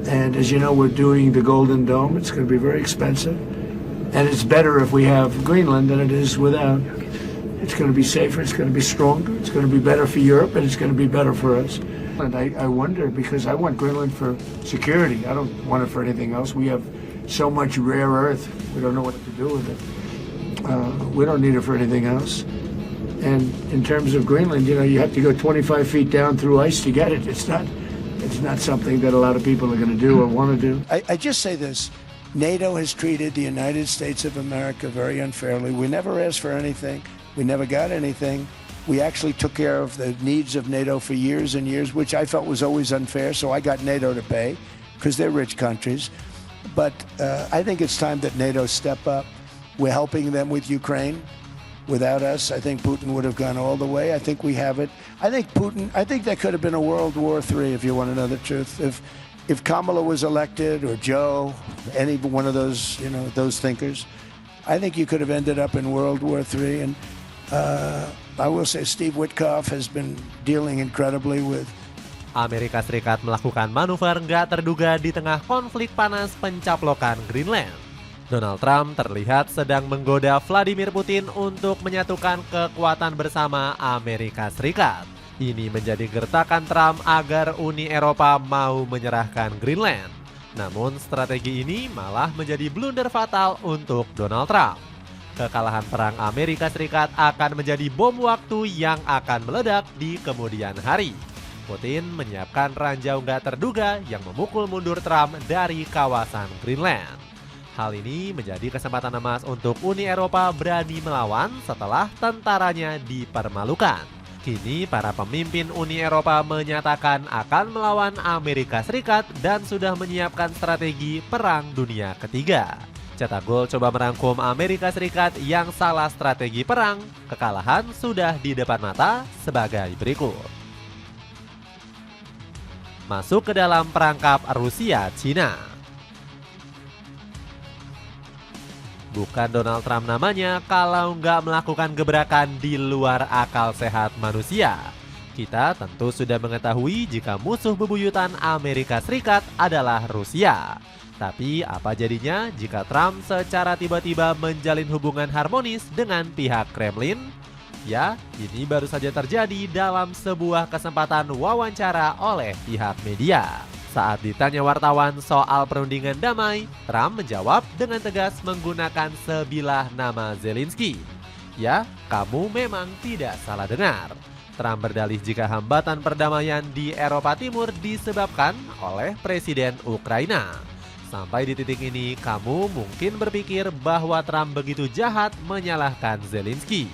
And as you know, we're doing the Golden Dome. It's going to be very expensive. And it's better if we have Greenland than it is without. It's going to be safer, it's going to be stronger, it's going to be better for Europe, and it's going to be better for us. And I wonder, because I want Greenland for security. I don't want it for anything else. We have so much rare earth, we don't know what to do with it. We don't need it for anything else. And in terms of Greenland, you know, you have to go 25 feet down through ice to get it. It's not something that a lot of people are going to do or want to do. I just say this. NATO has treated the United States of America very unfairly. We never asked for anything. We never got anything. We actually took care of the needs of NATO for years and years, which I felt was always unfair, so I got NATO to pay, because they're rich countries. But I think it's time that NATO step up. We're helping them with Ukraine. Without us, I think Putin would have gone all the way. I think we have it. I think there could have been a World War III, if you want to know the truth. If Kamala was elected, or Joe, any one of those, you know, those thinkers, I think you could have ended up in World War III. And I will say Steve Witkoff has been dealing incredibly with. Amerika Serikat melakukan manuver nggak terduga di tengah konflik panas pencaplokan Greenland. Donald Trump terlihat sedang menggoda Vladimir Putin untuk menyatukan kekuatan bersama Amerika Serikat. Ini menjadi gertakan Trump agar Uni Eropa mau menyerahkan Greenland. Namun strategi ini malah menjadi blunder fatal untuk Donald Trump. Kekalahan perang Amerika Serikat akan menjadi bom waktu yang akan meledak di kemudian hari. Putin menyiapkan ranjau nggak terduga yang memukul mundur Trump dari kawasan Greenland. Hal ini menjadi kesempatan emas untuk Uni Eropa berani melawan setelah tentaranya dipermalukan. Kini para pemimpin Uni Eropa menyatakan akan melawan Amerika Serikat dan sudah menyiapkan strategi Perang Dunia Ketiga. Cetak Gol coba merangkum Amerika Serikat yang salah strategi perang. Kekalahan sudah di depan mata sebagai berikut. Masuk ke dalam perangkap Rusia-Cina. Bukan Donald Trump namanya kalau nggak melakukan gebrakan di luar akal sehat manusia. Kita tentu sudah mengetahui jika musuh bebuyutan Amerika Serikat adalah Rusia. Tapi apa jadinya jika Trump secara tiba-tiba menjalin hubungan harmonis dengan pihak Kremlin? Ya, ini baru saja terjadi dalam sebuah kesempatan wawancara oleh pihak media. Saat ditanya wartawan soal perundingan damai, Trump menjawab dengan tegas menggunakan sebilah nama Zelensky. Ya, kamu memang tidak salah dengar. Trump berdalih jika hambatan perdamaian di Eropa Timur disebabkan oleh Presiden Ukraina. Sampai di titik ini, kamu mungkin berpikir bahwa Trump begitu jahat menyalahkan Zelensky.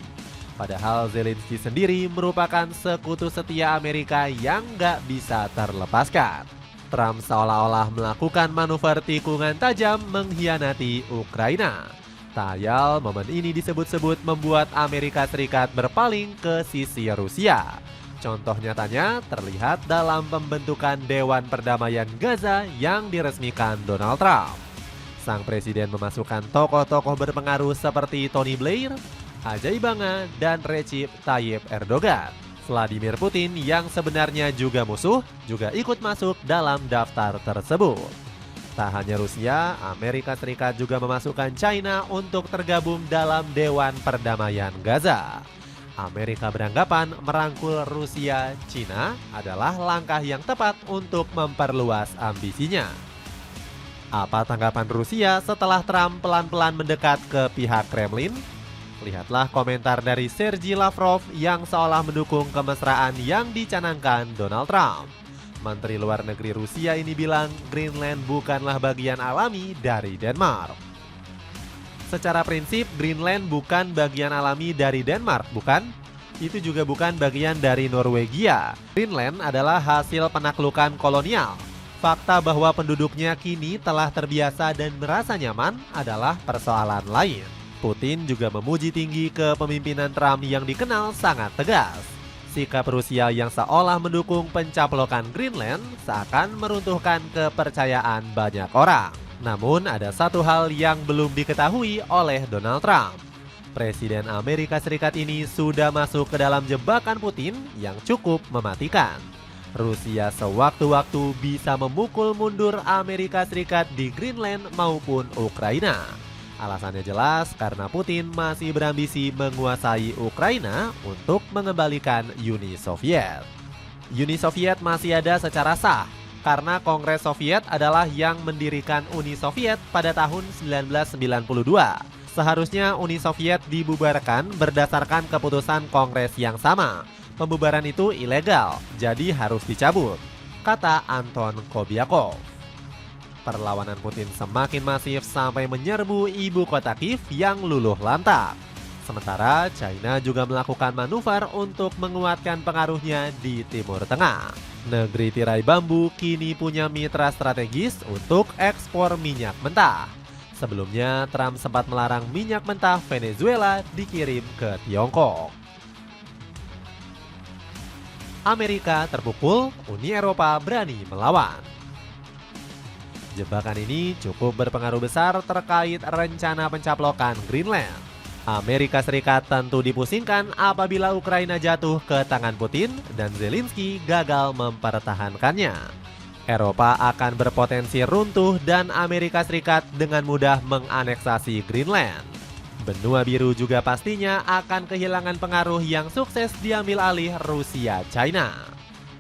Padahal Zelensky sendiri merupakan sekutu setia Amerika yang nggak bisa terlepaskan. Trump seolah-olah melakukan manuver tikungan tajam mengkhianati Ukraina. Tayal momen ini disebut-sebut membuat Amerika Serikat berpaling ke sisi Rusia. Contoh nyatanya terlihat dalam pembentukan Dewan Perdamaian Gaza yang diresmikan Donald Trump. Sang presiden memasukkan tokoh-tokoh berpengaruh seperti Tony Blair, Ajay Banga, dan Recep Tayyip Erdogan. Vladimir Putin yang sebenarnya juga musuh juga ikut masuk dalam daftar tersebut. Tak hanya Rusia, Amerika Serikat juga memasukkan China untuk tergabung dalam Dewan Perdamaian Gaza. Amerika beranggapan merangkul Rusia, China adalah langkah yang tepat untuk memperluas ambisinya. Apa tanggapan Rusia setelah Trump pelan-pelan mendekat ke pihak Kremlin? Lihatlah komentar dari Sergei Lavrov yang seolah mendukung kemesraan yang dicanangkan Donald Trump. Menteri Luar Negeri Rusia ini bilang Greenland bukanlah bagian alami dari Denmark. Secara prinsip, Greenland bukan bagian alami dari Denmark, bukan? Itu juga bukan bagian dari Norwegia. Greenland adalah hasil penaklukan kolonial. Fakta bahwa penduduknya kini telah terbiasa dan merasa nyaman adalah persoalan lain. Putin juga memuji tinggi kepemimpinan Trump yang dikenal sangat tegas. Sikap Rusia yang seolah mendukung pencaplokan Greenland seakan meruntuhkan kepercayaan banyak orang. Namun ada satu hal yang belum diketahui oleh Donald Trump. Presiden Amerika Serikat ini sudah masuk ke dalam jebakan Putin yang cukup mematikan. Rusia sewaktu-waktu bisa memukul mundur Amerika Serikat di Greenland maupun Ukraina. Alasannya jelas karena Putin masih berambisi menguasai Ukraina untuk mengembalikan Uni Soviet. Uni Soviet masih ada secara sah karena Kongres Soviet adalah yang mendirikan Uni Soviet pada tahun 1992. Seharusnya Uni Soviet dibubarkan berdasarkan keputusan Kongres yang sama. Pembubaran itu ilegal, jadi harus dicabut, kata Anton Kobiakov. Perlawanan Putin semakin masif sampai menyerbu ibu kota Kiev yang luluh lantak. Sementara China juga melakukan manuver untuk menguatkan pengaruhnya di Timur Tengah. Negeri tirai bambu kini punya mitra strategis untuk ekspor minyak mentah. Sebelumnya, Trump sempat melarang minyak mentah Venezuela dikirim ke Tiongkok. Amerika terpukul, Uni Eropa berani melawan. Jebakan ini cukup berpengaruh besar terkait rencana pencaplokan Greenland. Amerika Serikat tentu dipusingkan apabila Ukraina jatuh ke tangan Putin dan Zelensky gagal mempertahankannya. Eropa akan berpotensi runtuh dan Amerika Serikat dengan mudah menganeksasi Greenland. Benua Biru juga pastinya akan kehilangan pengaruh yang sukses diambil alih Rusia China.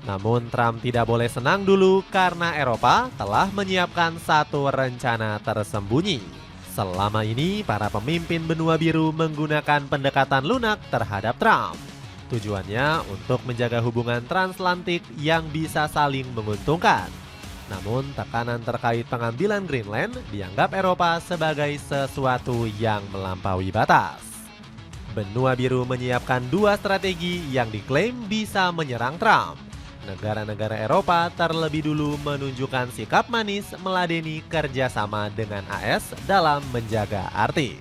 Namun Trump tidak boleh senang dulu karena Eropa telah menyiapkan satu rencana tersembunyi. Selama ini para pemimpin Benua Biru menggunakan pendekatan lunak terhadap Trump. Tujuannya untuk menjaga hubungan transatlantik yang bisa saling menguntungkan. Namun tekanan terkait pengambilan Greenland dianggap Eropa sebagai sesuatu yang melampaui batas. Benua Biru menyiapkan dua strategi yang diklaim bisa menyerang Trump. Negara-negara Eropa terlebih dulu menunjukkan sikap manis meladeni kerjasama dengan AS dalam menjaga Arktik.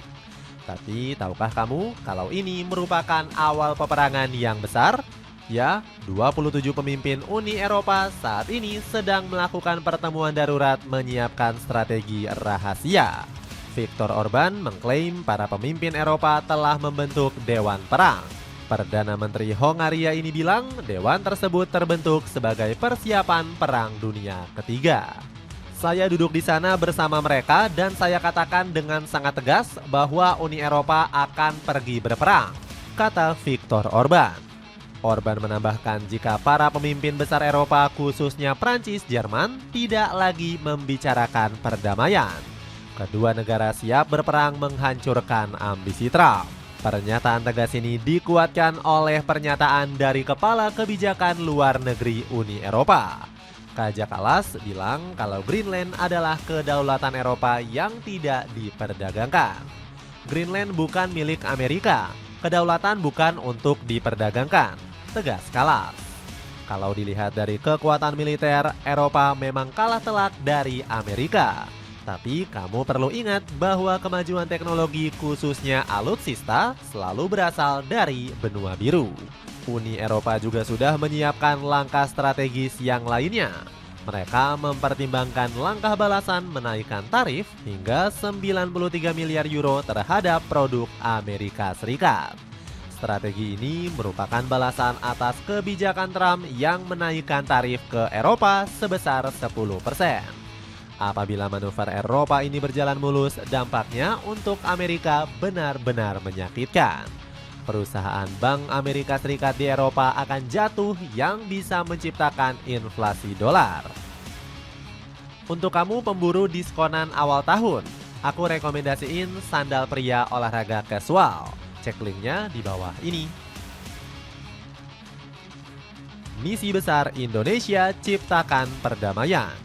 Tapi tahukah kamu kalau ini merupakan awal peperangan yang besar? Ya, 27 pemimpin Uni Eropa saat ini sedang melakukan pertemuan darurat menyiapkan strategi rahasia. Viktor Orban mengklaim para pemimpin Eropa telah membentuk Dewan Perang. Perdana Menteri Hongaria ini bilang dewan tersebut terbentuk sebagai persiapan Perang Dunia Ketiga. Saya duduk di sana bersama mereka dan saya katakan dengan sangat tegas bahwa Uni Eropa akan pergi berperang, kata Viktor Orban. Orban menambahkan jika para pemimpin besar Eropa khususnya Prancis, Jerman tidak lagi membicarakan perdamaian. Kedua negara siap berperang menghancurkan ambisi Trump. Pernyataan tegas ini dikuatkan oleh pernyataan dari Kepala Kebijakan Luar Negeri Uni Eropa. Kaja Kallas bilang kalau Greenland adalah kedaulatan Eropa yang tidak diperdagangkan. Greenland bukan milik Amerika, kedaulatan bukan untuk diperdagangkan, tegas Kallas. Kalau dilihat dari kekuatan militer, Eropa memang kalah telak dari Amerika. Tapi kamu perlu ingat bahwa kemajuan teknologi khususnya alutsista selalu berasal dari benua biru. Uni Eropa juga sudah menyiapkan langkah strategis yang lainnya. Mereka mempertimbangkan langkah balasan menaikkan tarif hingga 93 miliar euro terhadap produk Amerika Serikat. Strategi ini merupakan balasan atas kebijakan Trump yang menaikkan tarif ke Eropa sebesar 10%. Apabila manuver Eropa ini berjalan mulus, dampaknya untuk Amerika benar-benar menyakitkan. Perusahaan Bank Amerika Serikat di Eropa akan jatuh yang bisa menciptakan inflasi dolar. Untuk kamu pemburu diskonan awal tahun, aku rekomendasiin sandal pria olahraga casual. Cek linknya di bawah ini. Misi besar Indonesia ciptakan perdamaian.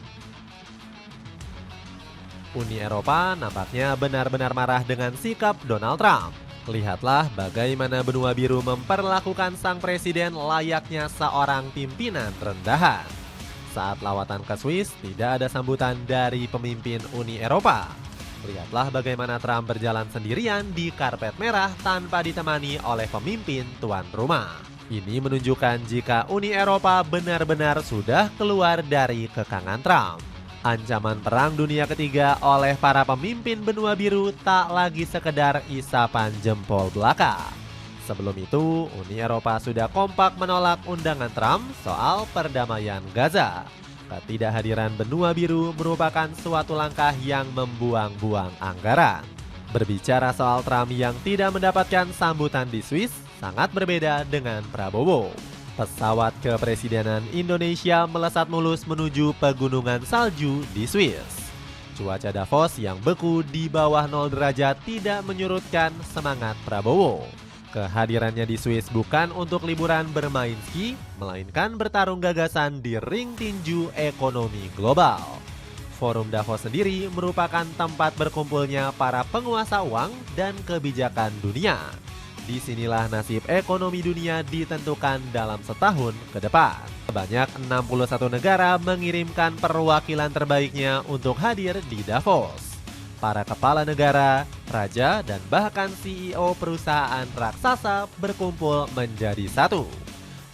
Uni Eropa nampaknya benar-benar marah dengan sikap Donald Trump. Lihatlah bagaimana benua biru memperlakukan sang presiden layaknya seorang pimpinan rendahan. Saat lawatan ke Swiss, tidak ada sambutan dari pemimpin Uni Eropa. Lihatlah bagaimana Trump berjalan sendirian di karpet merah tanpa ditemani oleh pemimpin tuan rumah. Ini menunjukkan jika Uni Eropa benar-benar sudah keluar dari kekangan Trump. Ancaman Perang Dunia Ketiga oleh para pemimpin benua biru tak lagi sekedar isapan jempol belaka. Sebelum itu, Uni Eropa sudah kompak menolak undangan Trump soal perdamaian Gaza. Ketidakhadiran benua biru merupakan suatu langkah yang membuang-buang anggaran. Berbicara soal Trump yang tidak mendapatkan sambutan di Swiss, sangat berbeda dengan Prabowo. Pesawat kepresidenan Indonesia melesat mulus menuju pegunungan salju di Swiss. Cuaca Davos yang beku di bawah 0 derajat tidak menyurutkan semangat Prabowo. Kehadirannya di Swiss bukan untuk liburan bermain ski, melainkan bertarung gagasan di ring tinju ekonomi global. Forum Davos sendiri merupakan tempat berkumpulnya para penguasa uang dan kebijakan dunia. Disinilah nasib ekonomi dunia ditentukan dalam setahun ke depan. Sebanyak 61 negara mengirimkan perwakilan terbaiknya untuk hadir di Davos. Para kepala negara, raja, dan bahkan CEO perusahaan raksasa berkumpul menjadi satu.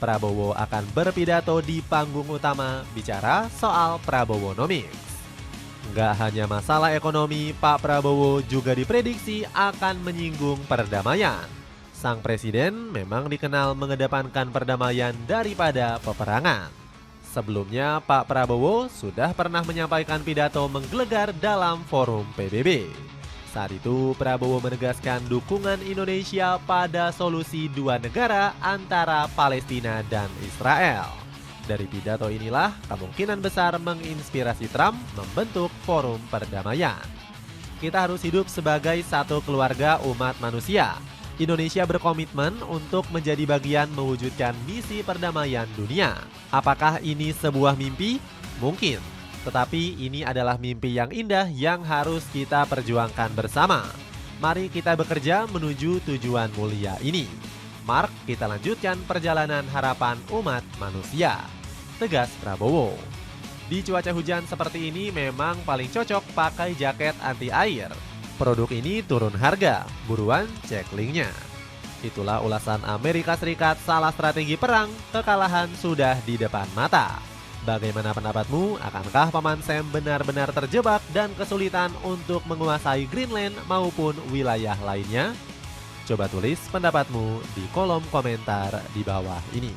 Prabowo akan berpidato di panggung utama bicara soal Prabowonomics. Nggak hanya masalah ekonomi, Pak Prabowo juga diprediksi akan menyinggung perdamaian. Sang presiden memang dikenal mengedepankan perdamaian daripada peperangan. Sebelumnya, Pak Prabowo sudah pernah menyampaikan pidato menggelegar dalam forum PBB. Saat itu, Prabowo menegaskan dukungan Indonesia pada solusi dua negara antara Palestina dan Israel. Dari pidato inilah kemungkinan besar menginspirasi Trump membentuk forum perdamaian. Kita harus hidup sebagai satu keluarga umat manusia. Indonesia berkomitmen untuk menjadi bagian mewujudkan misi perdamaian dunia. Apakah ini sebuah mimpi? Mungkin. Tetapi ini adalah mimpi yang indah yang harus kita perjuangkan bersama. Mari kita bekerja menuju tujuan mulia ini. Mark, kita lanjutkan perjalanan harapan umat manusia. Tegas Prabowo. Di cuaca hujan seperti ini memang paling cocok pakai jaket anti air. Produk ini turun harga, buruan cek linknya. Itulah ulasan Amerika Serikat, salah strategi perang, kekalahan sudah di depan mata. Bagaimana pendapatmu? Akankah Paman Sam benar-benar terjebak dan kesulitan untuk menguasai Greenland maupun wilayah lainnya? Coba tulis pendapatmu di kolom komentar di bawah ini.